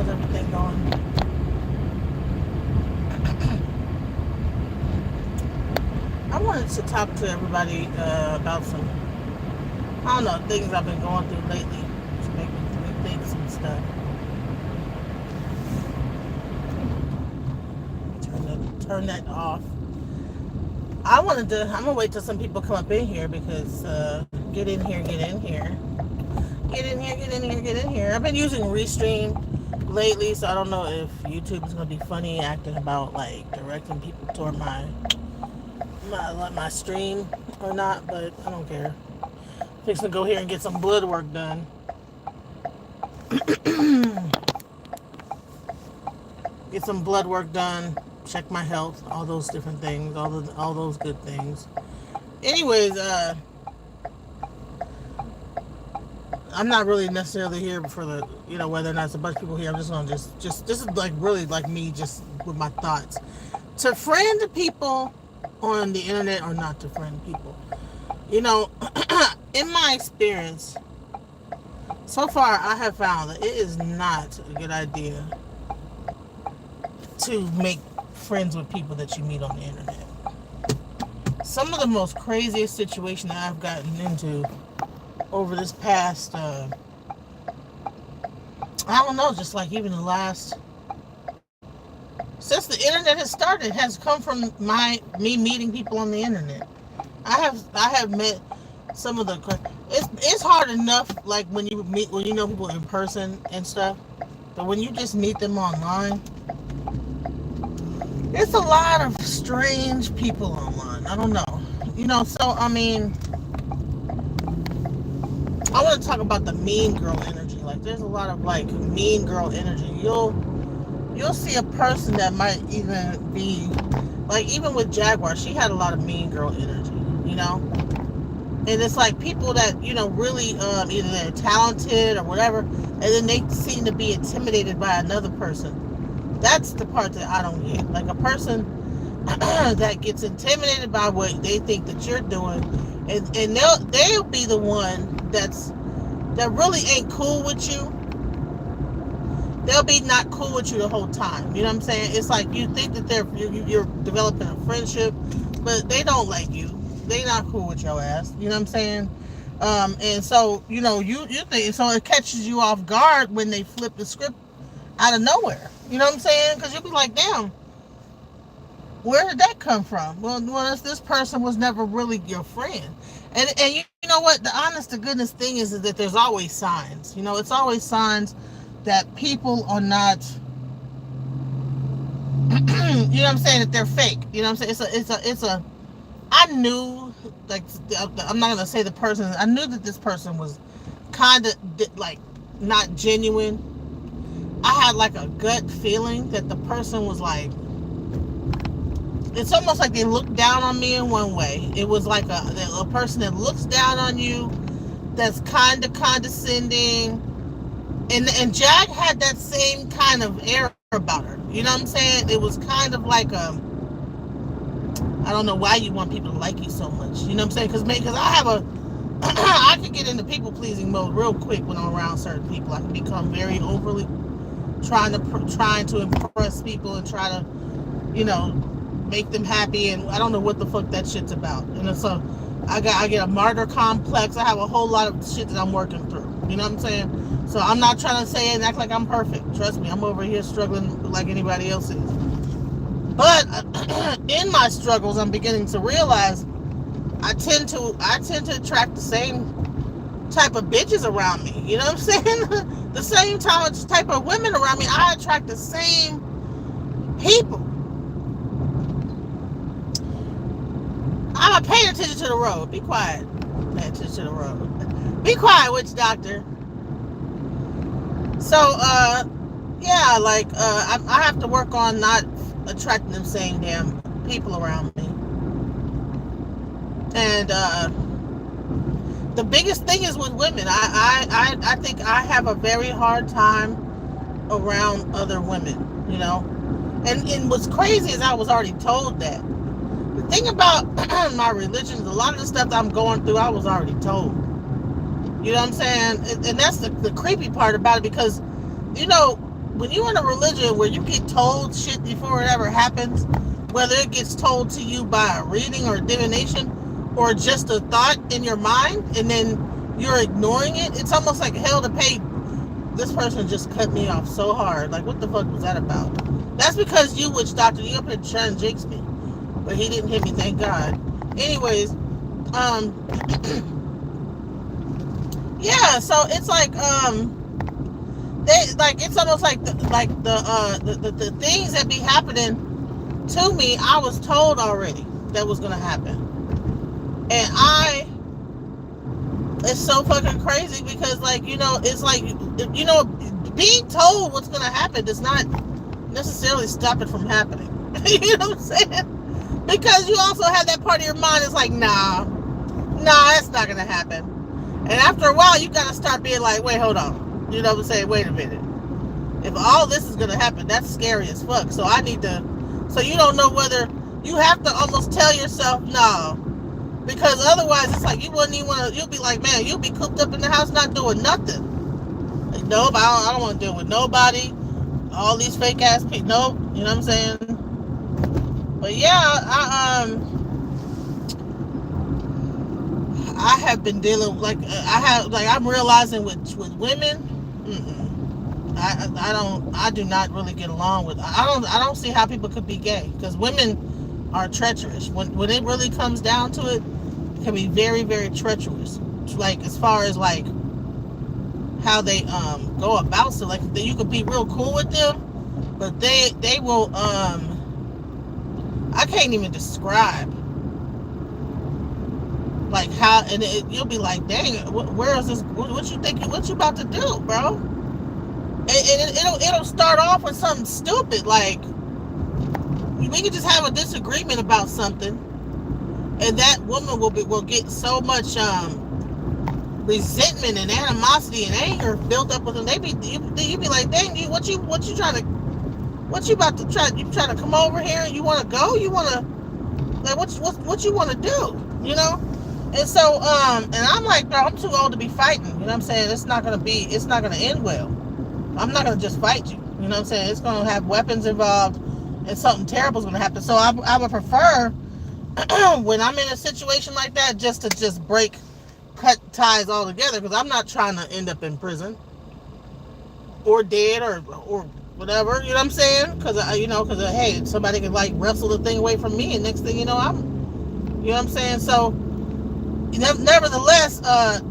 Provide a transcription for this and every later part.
How's everything going? I wanted to talk to everybody about some, I don't know, things I've been going through lately to make me rethink some stuff. Turn that off. I'm gonna wait till some people come up in here because get in here, get in here, get in here, get in here, get in here. I've been using Restream lately, so I don't know if YouTube is gonna be funny acting about like directing people toward my stream or not, but I don't care. Fixing to go here and get some blood work done. Get some blood work done, check my health, all those different things, all those good things. Anyways, I'm not really necessarily here for the, whether or not it's a bunch of people here. I'm just gonna just this is like really like me just with my thoughts. To friend people on the internet or not to friend people. In my experience, so far I have found that it is not a good idea to make friends with people that you meet on the internet. Some of the most craziest situations that I've gotten into over this past, I don't know, just like even the last, since the internet has started, has come from me meeting people on the internet. I have met some of the, it's hard enough like when you know people in person and stuff, but when you just meet them online, it's a lot of strange people online. I don't know. So I mean, I want to talk about the mean girl energy. Like there's a lot of like mean girl energy. You'll see a person that might even be like, even with Jaguar, she had a lot of mean girl energy, and it's like people that really either they're talented or whatever, and then they seem to be intimidated by another person. That's the part that I don't get. Like a person that gets intimidated by what they think that you're doing, and they'll be the one that really ain't cool with you. They'll be not cool with you the whole time. You know what I'm saying? It's like you think that you're developing a friendship, but they don't like you. They not cool with your ass. You know what I'm saying? And so you think, so it catches you off guard when they flip the script out of nowhere. You know what I'm saying? Because you'll be like, damn, where did that come from? Well, this person was never really your friend. And you know what? The honest to goodness thing is that there's always signs. It's always signs that people are not, you know what I'm saying, that they're fake. You know what I'm saying? I knew, like, I'm not going to say the person, I knew that this person was kind of, like, not genuine. I had, like, a gut feeling that the person was, like, it's almost like they looked down on me in one way. It was like a person that looks down on you, that's kind of condescending. And Jag had that same kind of air about her. You know what I'm saying? It was kind of like I don't know why you want people to like you so much. You know what I'm saying? Because I could get into people pleasing mode real quick when I'm around certain people. I can become very overly trying to impress people and try to, make them happy. And I don't know what the fuck that shit's about. And so I get a martyr complex. I have a whole lot of shit that I'm working through. You know what I'm saying? So I'm not trying to say and act like I'm perfect. Trust me, I'm over here struggling like anybody else is. But in my struggles, I'm beginning to realize I tend to attract the same type of bitches around me. You know what I'm saying? The same type of women around me. I attract the same people. I'm paying attention to the road. Be quiet. Pay attention to the road. Be quiet, witch doctor. So, yeah, like, I have to work on not attracting them same damn people around me. And, the biggest thing is with women. I think I have a very hard time around other women, And what's crazy is I was already told that. The thing about my religion is a lot of the stuff that I'm going through, I was already told. You know what I'm saying? And that's the creepy part about it, because, when you're in a religion where you get told shit before it ever happens, whether it gets told to you by a reading or divination or just a thought in your mind, and then you're ignoring it, it's almost like hell to pay. This person just cut me off so hard. Like, what the fuck was that about? That's because you, witch doctor, you up here trying to jinx me. But he didn't hit me, thank God. Anyways, yeah, so it's like, they, like, it's almost like the things that be happening to me, I was told already that was gonna happen. And it's so fucking crazy because, like, you know, it's like, you know, being told what's gonna happen does not necessarily stop it from happening. You know what I'm saying? Because you also have that part of your mind that's like, nah, that's not gonna happen. And after a while, you gotta start being like, wait, hold on. You know what I'm saying? Wait a minute. If all this is gonna happen, that's scary as fuck. So I need to. So you don't know whether you have to almost tell yourself no, because otherwise it's like you wouldn't even want to. You'll be like, man, you'll be cooped up in the house not doing nothing. Like, nope, I don't want to deal with nobody. All these fake ass people. Nope. You know what I'm saying? But yeah, I have been dealing I'm realizing with women. I do not really get along with. I don't see how people could be gay, because women are treacherous. When it really comes down to it, it can be very, very treacherous. Like, as far as like how they go about it. Like, you could be real cool with them, but they will I can't even describe like how, and you'll be like, dang, where is this? What you think? What you about to do, bro? And it'll start off with something stupid, like we can just have a disagreement about something, and that woman will get so much resentment and animosity and anger built up with them. You be like, dang, what you trying to, what you about to try? You trying to come over here and you want to go? You want to, like, what you want to do? You know? And so and I'm like, bro, I'm too old to be fighting. You know what I'm saying? It's not gonna end well. I'm not gonna just fight you. You know what I'm saying? It's gonna have weapons involved, and something terrible is gonna happen. So I would prefer when I'm in a situation like that just to cut ties altogether, because I'm not trying to end up in prison or dead or whatever. You know what I'm saying? Because hey, somebody could like wrestle the thing away from me, and next thing you know, you know what I'm saying? So nevertheless,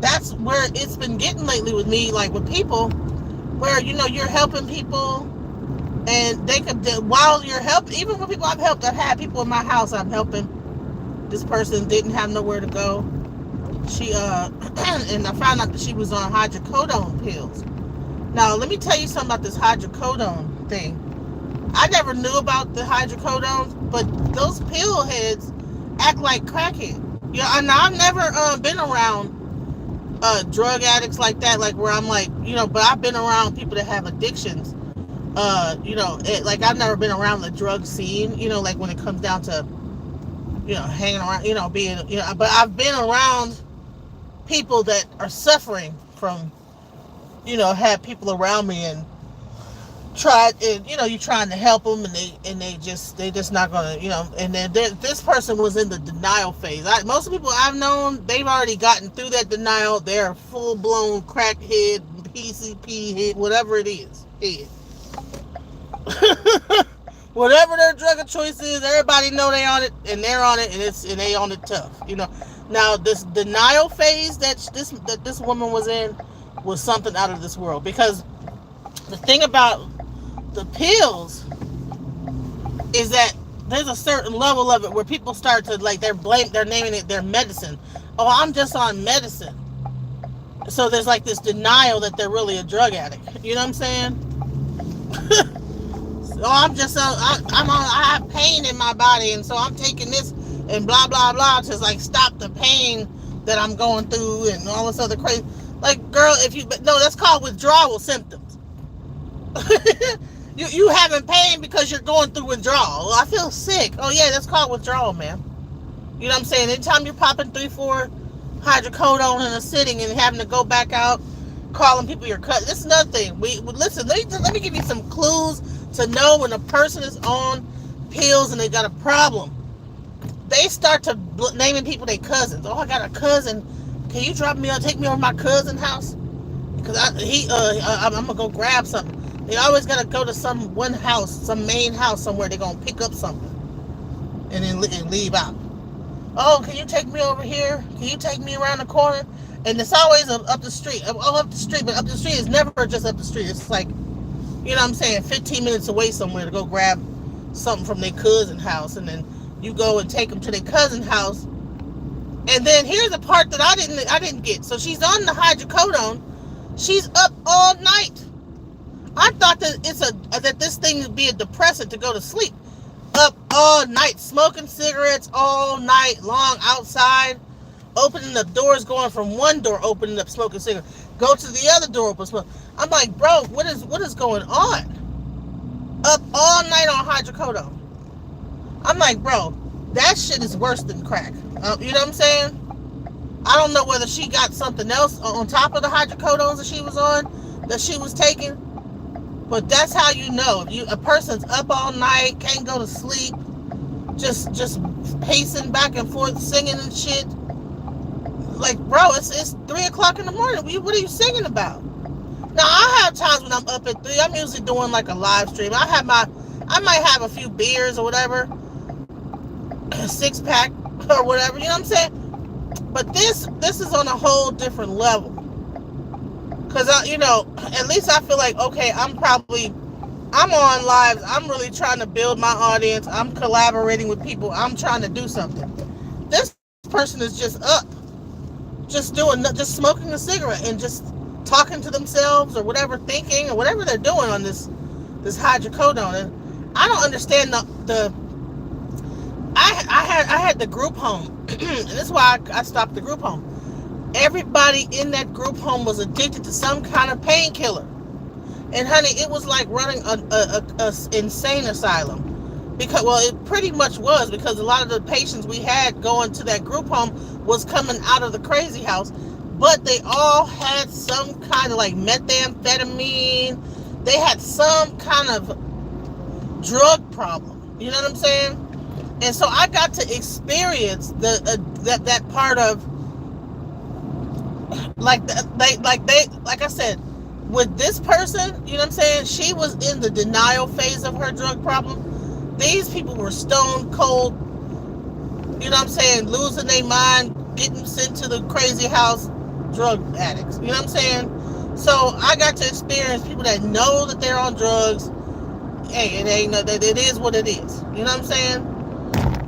that's where it's been getting lately with me, like with people, where, you know, you're helping people, and they could, while you're helping, even with people I've helped, I've had people in my house I'm helping. This person didn't have nowhere to go. She and I found out that she was on hydrocodone pills. Now let me tell you something about this hydrocodone thing. I never knew about the hydrocodones, but those pill heads act like crackheads. Yeah, and I've never been around drug addicts like that, like where I'm like, you know, but I've been around people that have addictions. You know, like I've never been around the drug scene, you know, like when it comes down to, you know, hanging around, you know, being, you know, but I've been around people that are suffering from, you know, have people around me and you know, you're trying to help them, and they just not gonna, you know, and then this person was in the denial phase. Most of the people I've known, they've already gotten through that denial. They're full-blown crackhead, PCP head, whatever it is, head. Whatever their drug of choice is, everybody know they on it, and they're on it, and they on it tough, you know. Now this denial phase that this woman was in was something out of this world, because the thing about the pills is that there's a certain level of it where people start to, like, they're naming it their medicine. Oh, I'm just on medicine. So there's like this denial that they're really a drug addict. You know what I'm saying? So I have pain in my body, and so I'm taking this and blah blah blah to like stop the pain that I'm going through and all this other crazy. Like, girl, that's called withdrawal symptoms. You having pain because you're going through withdrawal. Well, I feel sick. Oh yeah, that's called withdrawal, man. You know what I'm saying? Anytime you're popping 3-4 hydrocodone in a sitting and having to go back out calling people your cousin. This is another thing. Listen. Let me give you some clues to know when a person is on pills and they got a problem. They start to naming people their cousins. Oh, I got a cousin. Can you take me over to my cousin's house? Because I'm gonna go grab something. They always gotta go to some one house, some main house somewhere. They're gonna pick up something and then leave out. Oh, can you take me over here? Can you take me around the corner? And it's always up the street. Oh, up the street, but up the street is never just up the street. It's like, you know what I'm saying, 15 minutes away somewhere to go grab something from their cousin's house, and then you go and take them to their cousin's house. And then here's the part that I didn't get. So she's on the hydrocodone. She's up all night. I thought that that this thing would be a depressant to go to sleep. Up all night, smoking cigarettes all night long outside, opening up doors, going from one door, opening up, smoking cigarettes, go to the other door, open smoke. I'm like, bro, what is going on? Up all night on hydrocodone. I'm like, bro, that shit is worse than crack. You know what I'm saying? I don't know whether she got something else on top of the hydrocodones that she was on, that she was taking. But that's how you know. If a person's up all night, can't go to sleep, just pacing back and forth, singing and shit. Like, bro, it's 3 o'clock in the morning. What are you singing about? Now, I have times when I'm up at 3. I'm usually doing like a live stream. I might have a few beers or whatever, a 6-pack or whatever. You know what I'm saying? But this is on a whole different level. Because, at least I feel like, okay, I'm on lives. I'm really trying to build my audience. I'm collaborating with people. I'm trying to do something. This person is just up, just smoking a cigarette and just talking to themselves or whatever, thinking or whatever they're doing on this hydrocodone. And I don't understand I had the group home. And this is why I stopped the group home. Everybody in that group home was addicted to some kind of painkiller. And honey, it was like running a insane asylum. It pretty much was, because a lot of the patients we had going to that group home was coming out of the crazy house, but they all had some kind of like methamphetamine. They had some kind of drug problem. You know what I'm saying? And so I got to experience that part of, like I said, with this person, you know what I'm saying, she was in the denial phase of her drug problem. These people were stone cold, you know what I'm saying, losing their mind, getting sent to the crazy house, drug addicts, you know what I'm saying? So I got to experience people that know that they're on drugs. Hey, it is what it is, you know what I'm saying?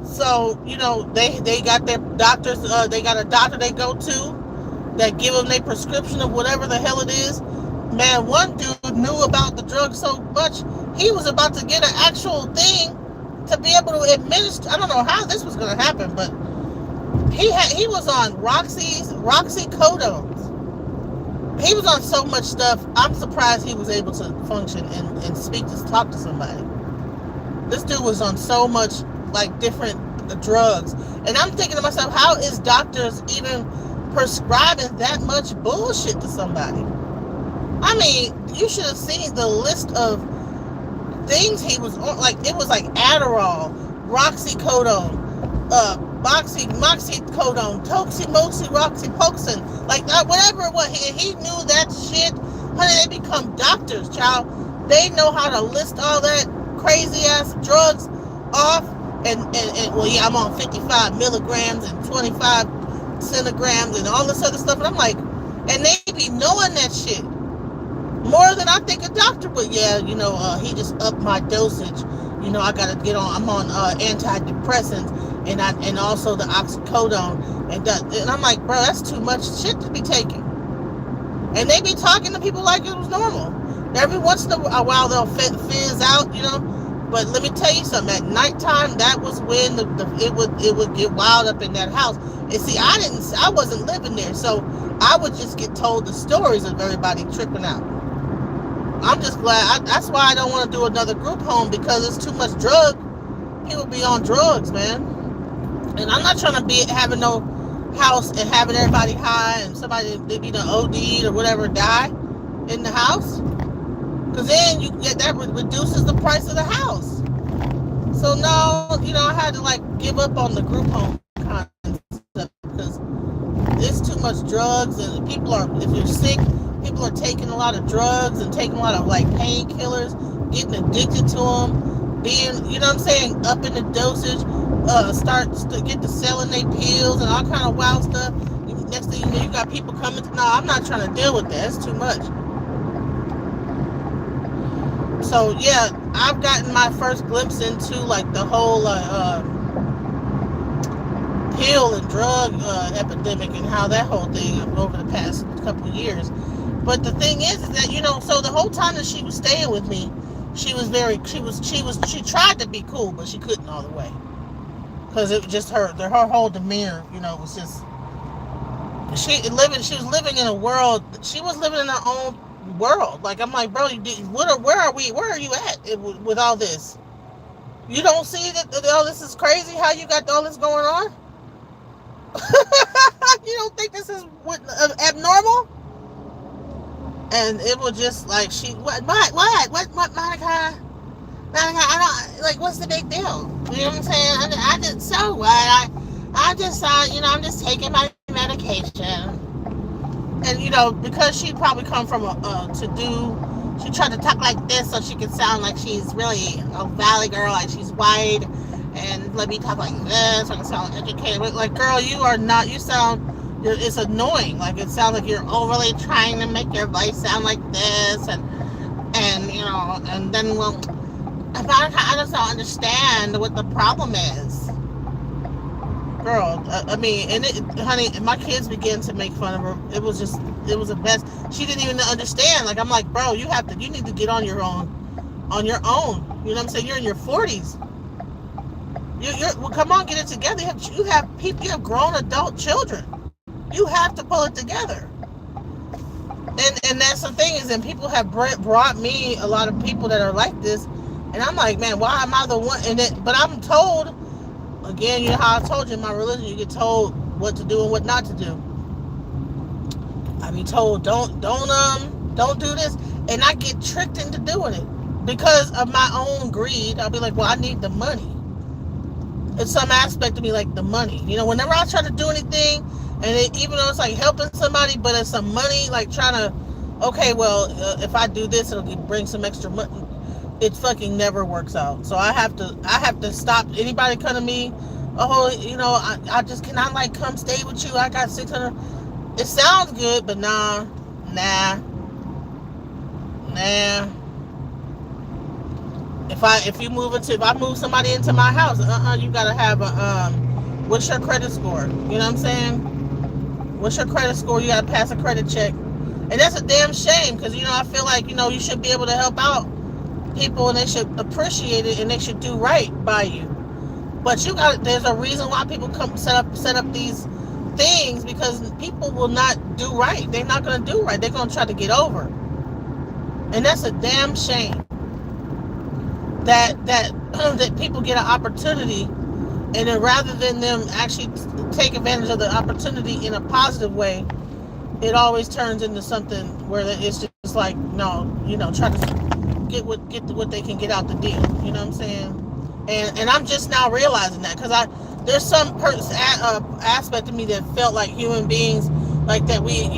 So, they got their doctors, they got a doctor they go to that give them their prescription of whatever the hell it is. Man, one dude knew about the drug so much, he was about to get an actual thing to be able to administer. I don't know how this was going to happen, but he was on Roxycodones. He was on so much stuff, I'm surprised he was able to function and talk to somebody. This dude was on so much, like, different drugs. And I'm thinking to myself, how is doctors even prescribing that much bullshit to somebody? I mean, you should have seen the list of things he was on. Like, it was like Adderall, Roxycodone, Moxycodone, Toximoxy, Roxypoxin, like whatever it was. He knew that shit. Honey, they become doctors, child. They know how to list all that crazy ass drugs off. And well, yeah, I'm on 55 milligrams and 25 centigrams and all this other stuff. And I'm like, and they be knowing that shit more than I think a doctor would. Yeah, he just upped my dosage. I gotta get on. I'm on antidepressants and also the oxycodone and I'm like, bro, that's too much shit to be taking. And they be talking to people like it was normal. Every once in a while they'll fizz out, But let me tell you something. At nighttime, that was when it would get wild up in that house. And see, I wasn't living there, so I would just get told the stories of everybody tripping out. I'm just glad. That's why I don't want to do another group home, because it's too much drug. People be on drugs, man. And I'm not trying to be having no house and having everybody high and somebody maybe the OD or whatever die in the house. Because then you get that reduces the price of the house. So no, I had to like give up on the group home concept because it's too much drugs and people are, if you're sick, people are taking a lot of drugs and taking a lot of like painkillers, getting addicted to them, being, what I'm saying, up in the dosage, start to get to selling their pills and all kind of wild stuff. Next thing you know, you got people coming. No, I'm not trying to deal with that. It's too much. So yeah, I've gotten my first glimpse into like the whole pill and drug epidemic and how that whole thing over the past couple of years. But the thing is that so the whole time that she was staying with me, she tried to be cool, but she couldn't all the way because it was just her whole demeanor, was just she was living in a world. She was living in her own world. Like I'm like, bro, where are you at with all this? You don't see that all this is crazy? How you got all this going on? You don't think this is abnormal? And it was just like what Monica, I don't like. What's the big deal? You know what I'm saying? I did so what? I just I'm just taking my medication. And because she probably come from she tried to talk like this so she could sound like she's really a valley girl, like she's white, and let me talk like this so I can sound educated. But like, girl, you are not. It's annoying. Like it sounds like you're overly trying to make your voice sound like this, and and then I just don't understand what the problem is. Girl, I mean, honey, my kids began to make fun of her. It was the best. She didn't even understand. Like I'm like, bro, you need to get on your own. You know what I'm saying? You're in your 40s. Well, come on, get it together. You have grown adult children. You have to pull it together. And that's the thing is, and people have brought me a lot of people that are like this, and I'm like, man, why am I the one? But I'm told. Again, how I told you in my religion, you get told what to do and what not to do. I be told don't do this, and I get tricked into doing it because of my own greed. I'll be like, well, I need the money. It's some aspect of me like the money. Whenever I try to do anything, and even though it's like helping somebody, but it's some money, like trying to, okay, well, if I do this, it'll bring some extra money. It fucking never works out. So I have to stop anybody come to me. Oh, I just cannot like come stay with you. I got 600. It sounds good, but nah. If I move somebody into my house, you gotta have a what's your credit score? You know what I'm saying? What's your credit score? You gotta pass a credit check, and that's a damn shame because I feel like you should be able to help out people and they should appreciate it and they should do right by you. But there's a reason why people come set up these things, because people will not do right. They're not going to do right. They're going to try to get over. And that's a damn shame that people get an opportunity, and then rather than them actually take advantage of the opportunity in a positive way, it always turns into something where it's just like, no, try to get what they can get out the deal. You know what I'm saying? And I'm just now realizing that because there's some aspect of me that felt like human beings, like that we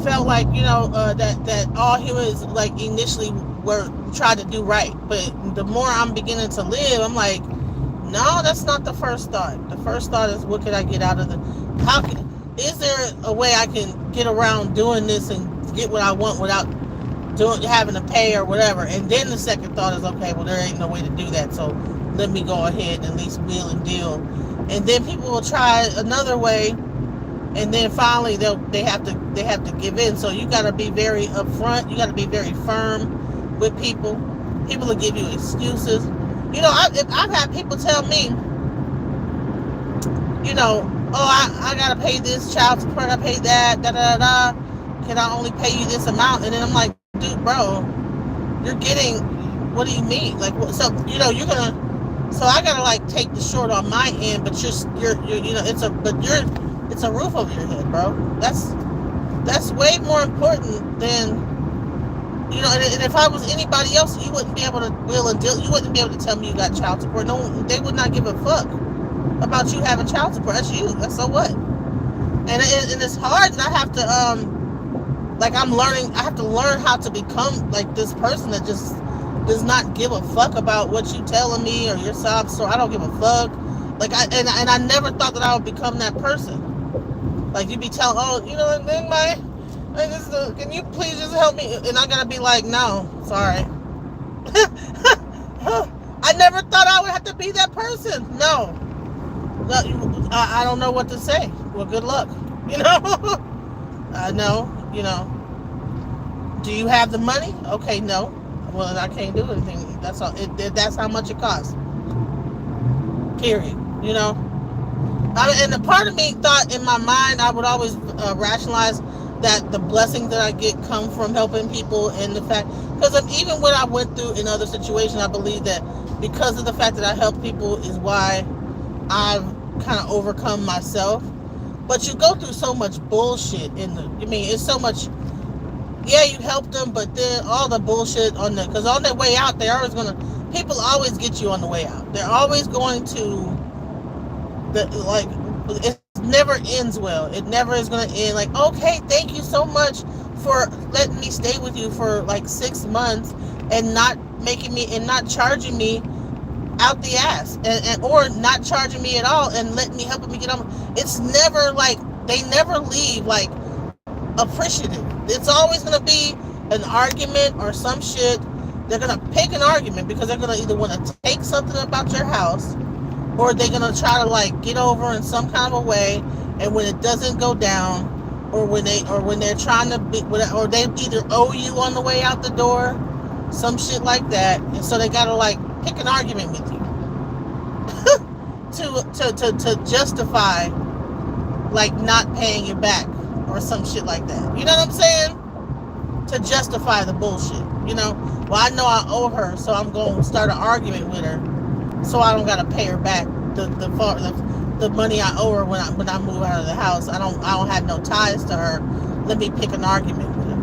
felt like that all humans like initially were trying to do right. But the more I'm beginning to live, I'm like, no, that's not the first thought. The first thought is, what can I get out of is there a way I can get around doing this and get what I want without having to pay or whatever? And then the second thought is, okay, well, there ain't no way to do that, so let me go ahead and at least wheel and deal. And then people will try another way, and then finally they have to give in. So you got to be very upfront. You got to be very firm with people. People will give you excuses. I've had people tell me, I gotta pay this child support, I pay that, can I only pay you this amount? And then I'm like, dude, bro, you're getting, what do you mean? Like, so, you're gonna, So I gotta like take the short on my end, but you're you know it's a roof over your head, bro. That's way more important than and if I was anybody else, you wouldn't be able to will and deal. You wouldn't be able to tell me you got child support. No, they would not give a fuck about you having child support. That's you. That's so what. And it's hard. And I have to like I'm learning. I have to learn how to become like this person that just does not give a fuck about what you telling me or your sob story. I don't give a fuck. Like I never thought that I would become that person. Like you'd be telling, oh, then can you please just help me? And I gotta be like, no, sorry. I never thought I would have to be that person. No, I don't know what to say. Well, good luck. No. Do you have the money? Okay, no. Well, then I can't do anything. That's all. That's how much it costs. Period. And a part of me thought in my mind I would always rationalize that the blessings that I get come from helping people, and the fact, because even when I went through in other situations, I believe that because of the fact that I help people is why I've kind of overcome myself. But you go through so much bullshit it's so much. Yeah, you help them, but then all the bullshit because on their way out, people always get you on the way out. They're always going to, it never ends well. It never is going to end like, okay, thank you so much for letting me stay with you for like 6 months and not charging me out the ass, or not charging me at all and helping me get on. It's never like, they never leave like appreciative. It's always going to be an argument or some shit. They're going to pick an argument because they're going to either want to take something about your house, or they're going to try to like get over in some kind of a way. And when it doesn't go down, or when they're trying to be, or they either owe you on the way out the door, some shit like that. And so they got to like pick an argument with you to justify like not paying you back or some shit like that. You know what I'm saying? To justify the bullshit. Well, I know I owe her, so I'm going to start an argument with her, so I don't got to pay her back the money I owe her when I move out of the house. I don't have no ties to her. Let me pick an argument with her.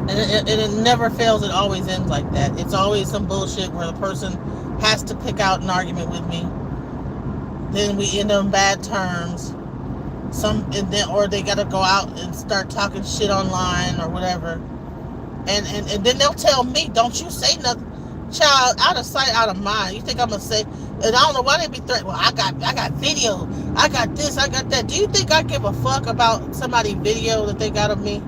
And it never fails. It always ends like that. It's always some bullshit where the person has to pick out an argument with me. Then we end on bad terms. Or they gotta go out and start talking shit online or whatever. And then they'll tell me, don't you say nothing. Child, out of sight, out of mind. You think I'm gonna say, and I don't know why they be threatening. Well, I got video. I got this, I got that. Do you think I give a fuck about somebody's video that they got of me?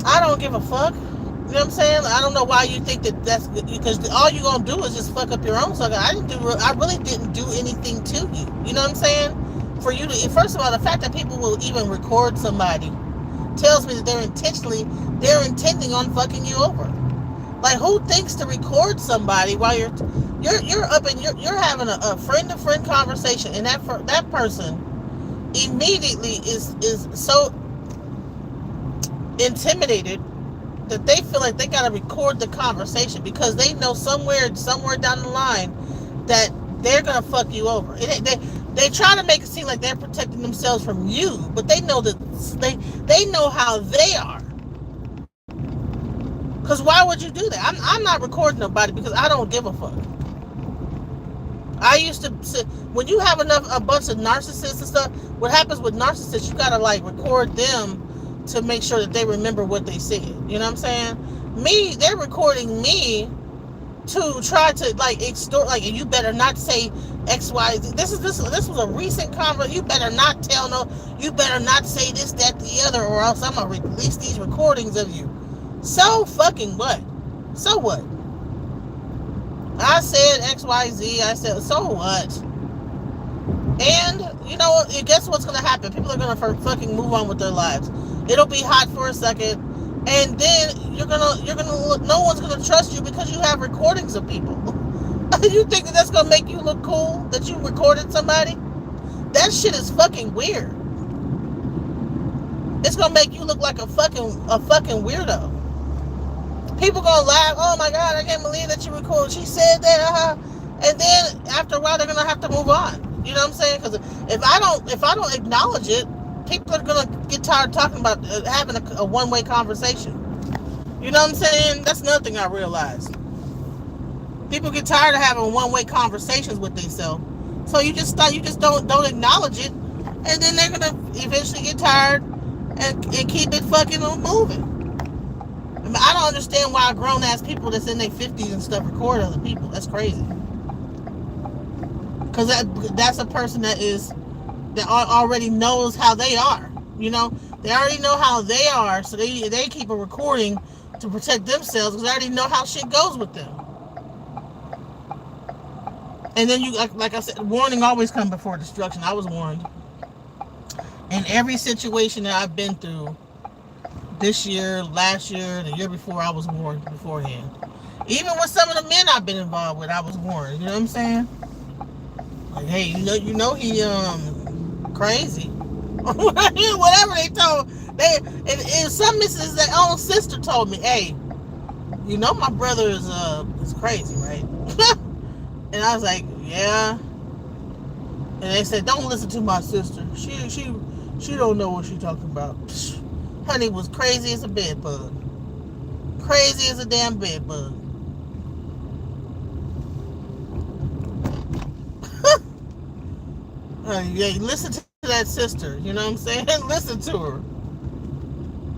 I don't give a fuck. You know what I'm saying? I don't know why you think that's good, because all you're gonna do is just fuck up your own sucker. I really didn't do anything to you. You know what I'm saying? For you to, first of all, the fact that people will even record somebody tells me that they're intending on fucking you over. Like, who thinks to record somebody while you're up and you're having a friend-to-friend conversation, and that person immediately is so intimidated that they feel like they gotta record the conversation because they know somewhere down the line that they're gonna fuck you over. They try to make it seem like they're protecting themselves from you, but they know that they know how they are. Because why would you do that? I'm not recording nobody because I don't give a fuck. I used to say, when you have a bunch of narcissists and stuff, what happens with narcissists, you gotta like record them to make sure that they remember what they said. You know what I'm saying? They're recording me to try to like extort, like, you better not say X, Y, Z. This was a recent conversation. You better not you better not say this, that, the other, or else I'm gonna release these recordings of you. So fucking what? So what? I said X, Y, Z. I said, so what? And guess what's gonna happen? People are gonna fucking move on with their lives. It'll be hot for a second, and then you're gonna no one's gonna trust you because you have recordings of people. You think that's gonna make you look cool that you recorded somebody? That shit is fucking weird. It's gonna make you look like a fucking weirdo. People gonna laugh. Oh my God, I can't believe that you recorded. She said that, and then after a while they're gonna have to move on. You know what I'm saying? Because if I don't acknowledge it, people are gonna get tired of talking about having a one-way conversation. You know what I'm saying? That's another thing I realized. People get tired of having one-way conversations with themselves. So you just don't acknowledge it, and then they're gonna eventually get tired and keep it fucking moving. I mean, I don't understand why grown ass people that's in their 50s and stuff record other people. That's crazy. Because that's a person that already knows how they are. You know, they already know how they are, so they keep a recording to protect themselves because they already know how shit goes with them. And then like I said, warning always comes before destruction. I was warned. In every situation that I've been through, this year, last year, the year before, I was warned beforehand. Even with some of the men I've been involved with, I was warned. You know what I'm saying? Like, hey, you know he crazy. Whatever they told. In some instances, their own sister told me, hey, you know my brother is crazy, right? And I was like, yeah. And they said, don't listen to my sister. She don't know what she's talking about. Honey was crazy as a bed bug. Crazy as a damn bed bug. Yeah, listen to that sister. You know what I'm saying? Listen to her.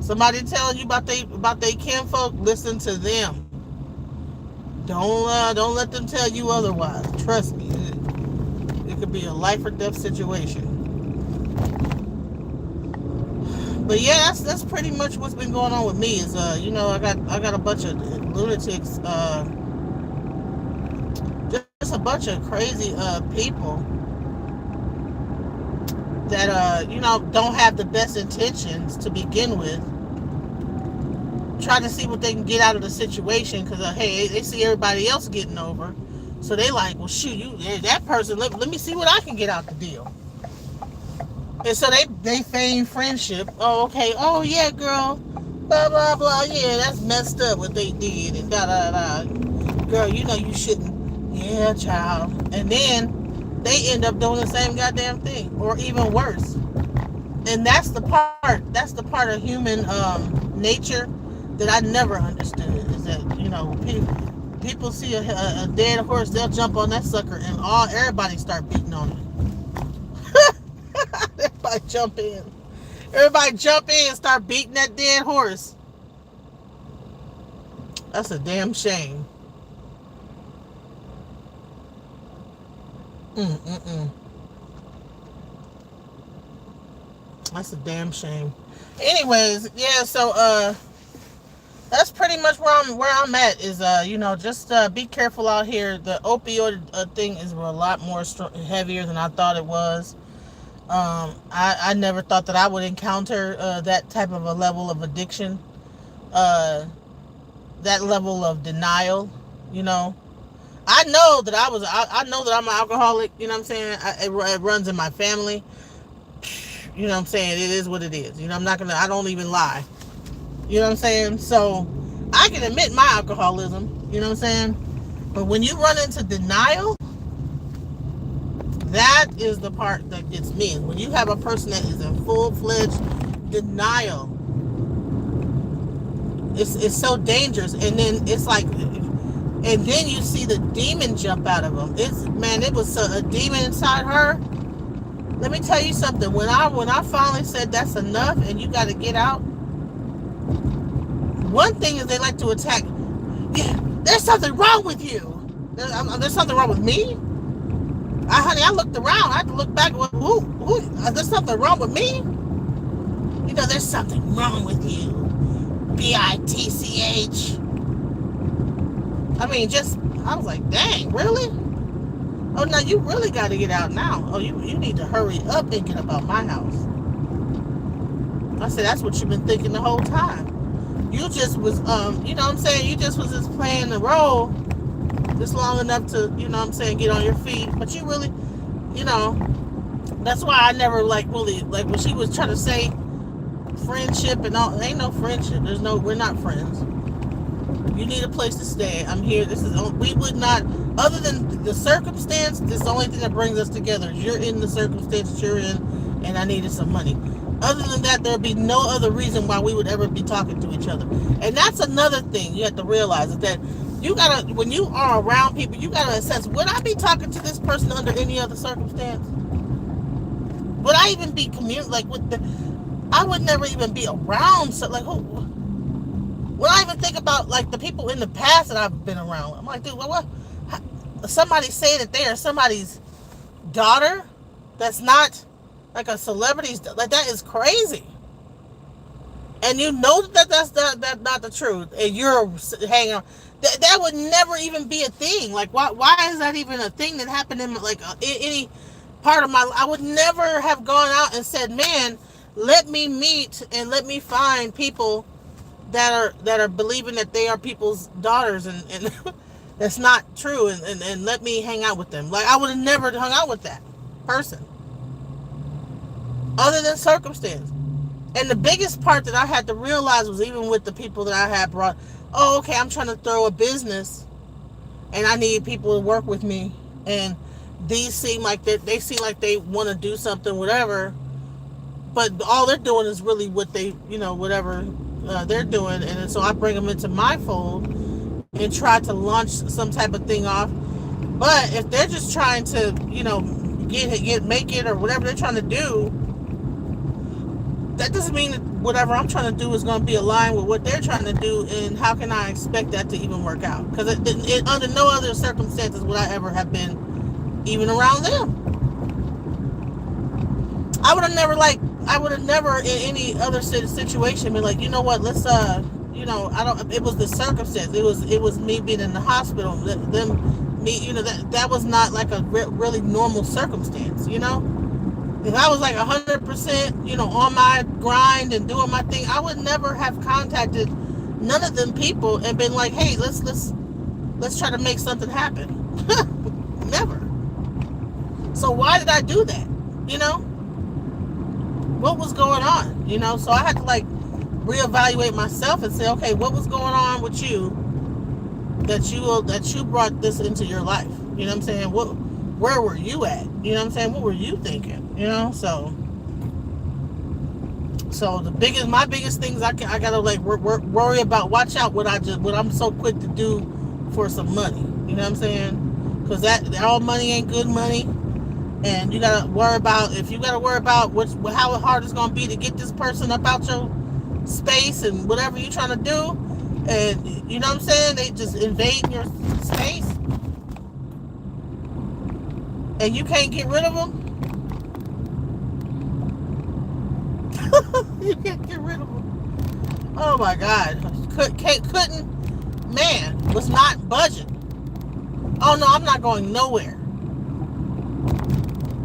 Somebody telling you about they kinfolk, listen to them. Don't let them tell you otherwise. Trust me, it could be a life or death situation. But yeah, that's pretty much what's been going on with me. Is you know, I got a bunch of lunatics, just a bunch of crazy people that you know, don't have the best intentions to begin with. Try to see what they can get out of the situation because hey, they see everybody else getting over, so they like, well, shoot, that person. Let me see what I can get out the deal. And so they feign friendship. Oh, okay. Oh yeah, girl. Blah blah blah. Yeah, that's messed up what they did and da da da. Girl, you know you shouldn't. Yeah, child. And then they end up doing the same goddamn thing, or even worse. And that's the part. That's the part of human nature that I never understood. Is that, you know, people see a dead horse, they'll jump on that sucker, and everybody start beating on it. Everybody jump in. Everybody jump in and start beating that dead horse. That's a damn shame. That's a damn shame. Anyways, yeah, so that's pretty much where I'm at. Is you know, just be careful out here. The opioid thing is a lot more heavier than I thought it was. I never thought that I would encounter that type of a level of addiction, that level of denial. You know, I know that I know that I'm an alcoholic. You know what I'm saying? It runs in my family. You know what I'm saying? It is what it is. You know, I don't even lie. You know what I'm saying? So I can admit my alcoholism. You know what I'm saying? But when you run into denial, that is the part that gets me. When you have a person that is in full-fledged denial, it's so dangerous. And then it's like, and then you see the demon jump out of them. It was a demon inside her. Let me tell you something. When I finally said that's enough and you got to get out, one thing is they like to attack. Yeah, there's something wrong with you. There's something wrong with me. Honey, I looked around. I had to look back. Who? There's something wrong with me? You know, there's something wrong with you. BITCH. I mean, I was like, dang, really? Oh, no, you really got to get out now. Oh, you need to hurry up and get up out my house. I said, that's what you've been thinking the whole time. You just was, you know what I'm saying? You just was just playing the role just long enough to, you know what I'm saying, get on your feet. But you really, you know, that's why I never, really, when she was trying to say friendship and all, ain't no friendship. We're not friends. You need a place to stay. I'm here. We would not, other than the circumstance, this is the only thing that brings us together. You're in the circumstance that you're in, and I needed some money. Other than that, there'd be no other reason why we would ever be talking to each other. And that's another thing you have to realize, is that you gotta, when you are around people, you gotta assess, would I be talking to this person under any other circumstance? Would I even be I would never even be around, so like, who? When I even think about like the people in the past that I've been around, I'm like, dude, what? Somebody say that they are somebody's daughter that's not like a celebrity's, like, that is crazy. And you know that's not the truth, and you're hanging on. That would never even be a thing. Like, why is that even a thing that happened in like any part of my life? I would never have gone out and said, man, let me meet and let me find people that are believing that they are people's daughters, and that's not true, and let me hang out with them. Like, I would have never hung out with that person other than circumstance. And the biggest part that I had to realize was, even with the people that I had brought, oh, okay, I'm trying to throw a business and I need people to work with me, and these seem like they seem like they want to do something, whatever, but all they're doing is really what they, whatever they're doing. And so I bring them into my fold and try to launch some type of thing off. But if they're just trying to, make it, or whatever they're trying to do, that doesn't mean that whatever I'm trying to do is going to be aligned with what they're trying to do. And how can I expect that to even work out? Because under no other circumstances would I ever have been even around them. I would have never in any other situation been like, you know what, let's it was the circumstance. It was me being in the hospital, that was not like a really normal circumstance. If I was like 100%, on my grind and doing my thing, I would never have contacted none of them people and been like, hey, let's try to make something happen. Never. So why did I do that? What was going on? So I had to reevaluate myself and say, okay, what was going on with you that you brought this into your life? You know what I'm saying? Where were you at? You know what I'm saying? What were you thinking? So my biggest things I gotta worry about. Watch out what I'm so quick to do for some money. You know what I'm saying? Because that all money ain't good money, and you gotta worry about, if you gotta worry about how hard it's gonna be to get this person up out your space and whatever you're trying to do, and you know what I'm saying, they just invade your space and you can't get rid of them. You can't get rid of them. Oh my God. Was not budging. Oh no, I'm not going nowhere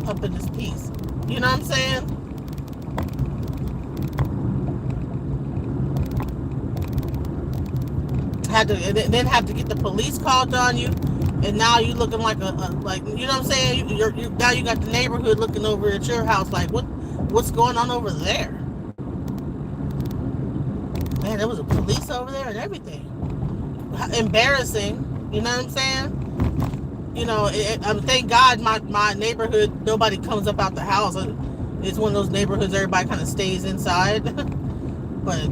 up in this piece. You know what I'm saying? Then have to get the police called on you, and now you looking like you know what I'm saying? Now you got the neighborhood looking over at your house like, what's going on over there? Man, there was a police over there and everything. Embarrassing, you know what I'm saying? Thank God my neighborhood, nobody comes up out the house. It's one of those neighborhoods everybody kind of stays inside. But,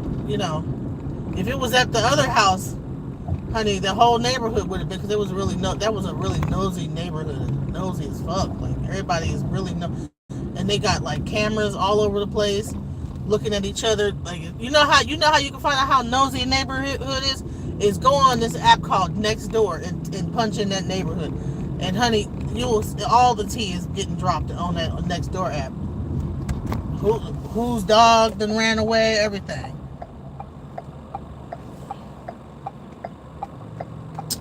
if it was at the other house, honey, the whole neighborhood would have been, because that was a really nosy neighborhood. Nosy as fuck. Like, everybody is really and they got cameras all over the place, looking at each other. Like, you know how you can find out how nosy a neighborhood is go on this app called Nextdoor and punch in that neighborhood, and honey, all the tea is getting dropped on that Nextdoor app. Whose dog then ran away, everything.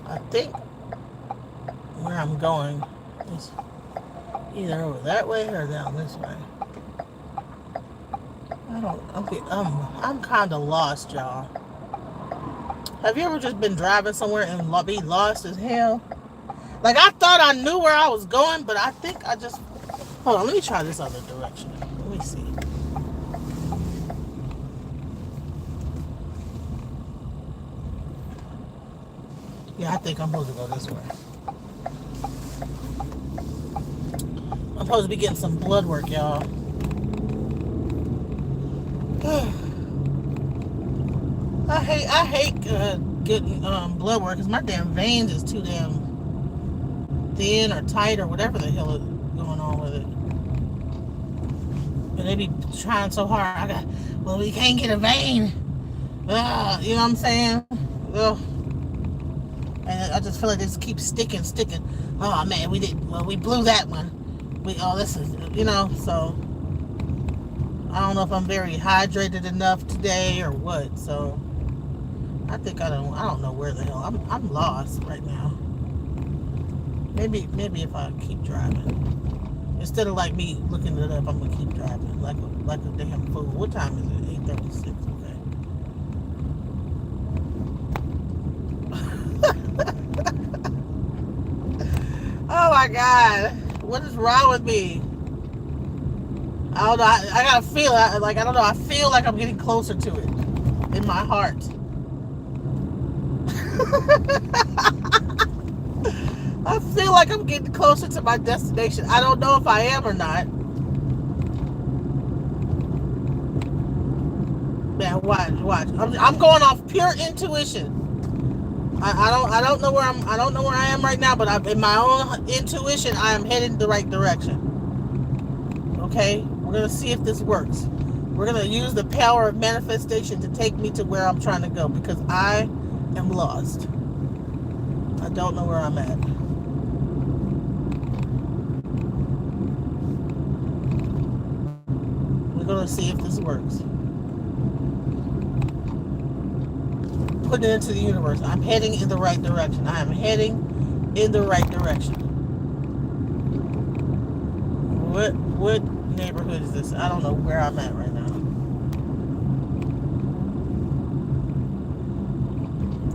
I think where I'm going is either over that way or down this way. I'm kind of lost, y'all. Have you ever just been driving somewhere and be lost as hell? Like, I thought I knew where I was going, but I think I just... Hold on, let me try this other direction. Let me see. Yeah, I think I'm supposed to go this way. I'm supposed to be getting some blood work, y'all. I hate getting blood work because my damn veins is too damn thin or tight or whatever the hell is going on with it. And they be trying so hard. Well, we can't get a vein. You know what I'm saying? Ugh. And I just feel like they just keep sticking. Oh man, we blew that one. This is, so I don't know if I'm very hydrated enough today or what. So I think I don't know where the hell I'm lost right now. Maybe if I keep driving instead of like me looking it up, I'm gonna keep driving like a damn fool. What time is it? 8:36. Oh my God, what is wrong with me? I don't know. I gotta feel like I don't know. I feel like I'm getting closer to it in my heart. I feel like I'm getting closer to my destination. I don't know if I am or not. Man, watch. I'm going off pure intuition. I don't know where I am right now, but in my own intuition, I am heading the right direction. Okay, we're gonna see if this works. We're gonna use the power of manifestation to take me to where I'm trying to go because I am lost. I don't know where I'm at. We're gonna see if this works. Put it into the universe. I'm heading in the right direction. I am heading in the right direction. What neighborhood is this? I don't know where I'm at right now.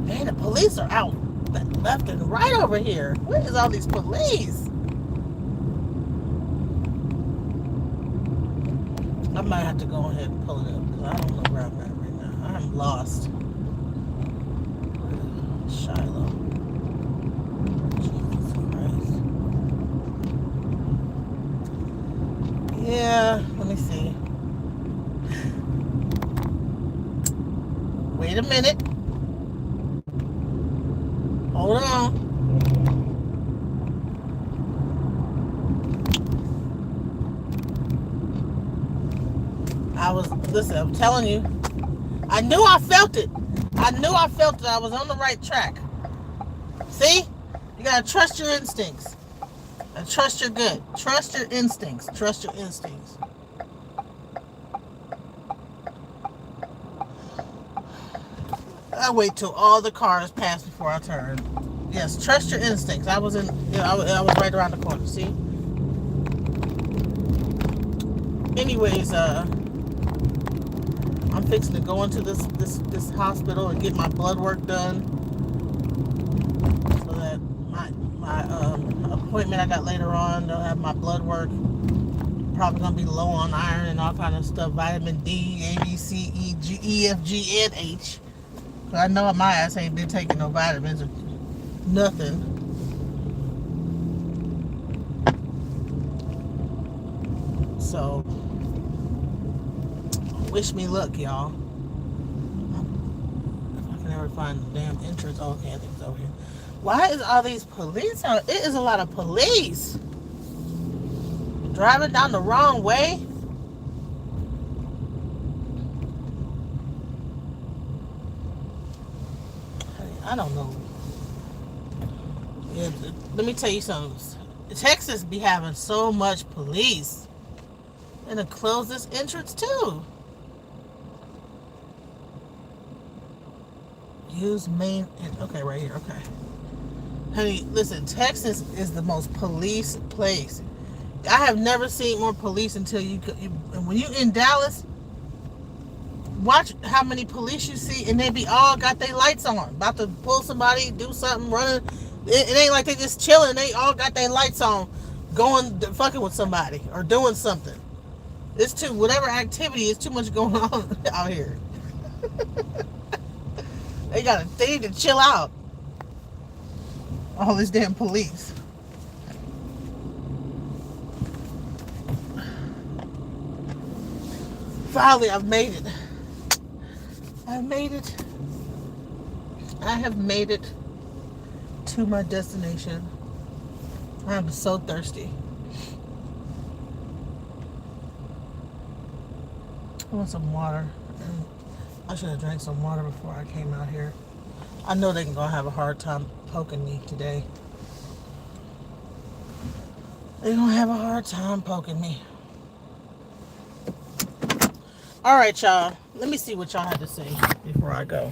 Man, the police are out left and right over here. Where is all these police? I might have to go ahead and pull it up because I don't know where I'm at right now. I'm lost. Shiloh. Jesus Christ. Yeah, let me see. Wait a minute. Hold on. Listen, I'm telling you. I knew I felt it. I was on the right track. See? You gotta trust your instincts. And trust your gut. Trust your instincts. I wait till all the cars pass before I turn. Yes, trust your instincts. I was right around the corner, see? Anyways, I'm fixing to go into this hospital and get my blood work done. So that my appointment I got later on, they'll have my blood work. Probably gonna be low on iron and all kind of stuff. Vitamin D, A, B, C, E, G, E, F, G, and H. Cause I know my ass ain't been taking no vitamins or nothing. So wish me luck, y'all. If I can ever find the damn entrance. Oh, okay, I think it's over here. Why is all these police out? It is a lot of police. Driving down the wrong way. I don't know. Yeah, let me tell you something. Texas be having so much police. And to close this entrance too. Use main. Okay, right here. Okay. Honey, listen. Texas is the most police place. I have never seen more police until when you in Dallas, watch how many police you see, and they be all got their lights on, about to pull somebody, do something, running. It ain't like they just chilling. They all got their lights on, going fucking with somebody or doing something. It's whatever activity is too much going on out here. They need to chill out. All these damn police. Finally, I've made it. I've made it. I have made it to my destination. I'm so thirsty. I want some water. I should have drank some water before I came out here. I know they're gonna have a hard time poking me today. They're gonna have a hard time poking me. All right, y'all. Let me see what y'all had to say before I go.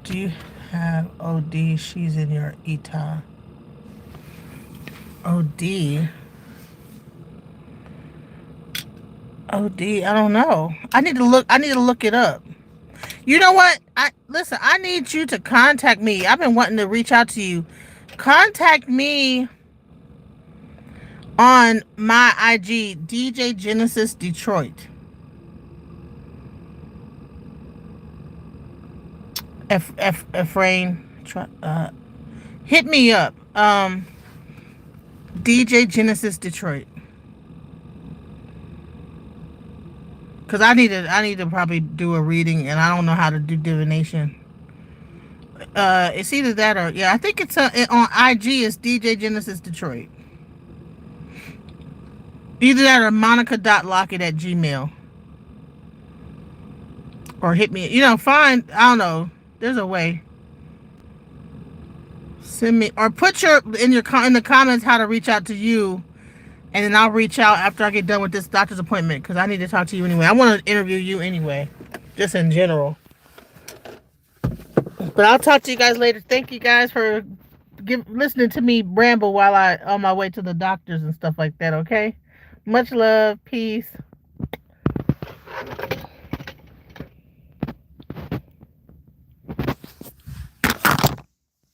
Do you have OD? She's in your ETA. OD. OD. I don't know. I need to look. I need to look it up. You know what? Listen. I need you to contact me. I've been wanting to reach out to you. Contact me on my IG, DJ Genesis Detroit. Efrain, hit me up. DJ Genesis Detroit. Cause I need to probably do a reading, and I don't know how to do divination. It's either that or I think it's on IG. It's DJ Genesis Detroit. Either that or Monica.Lockett@gmail. Or hit me. Find. I don't know. There's a way. Send me or put in the comments how to reach out to you, and then I'll reach out after I get done with this doctor's appointment because I need to talk to you anyway. I want to interview you anyway, just in general. But I'll talk to you guys later. Thank you guys for listening to me ramble while I on my way to the doctors and stuff like that. Okay, much love, peace.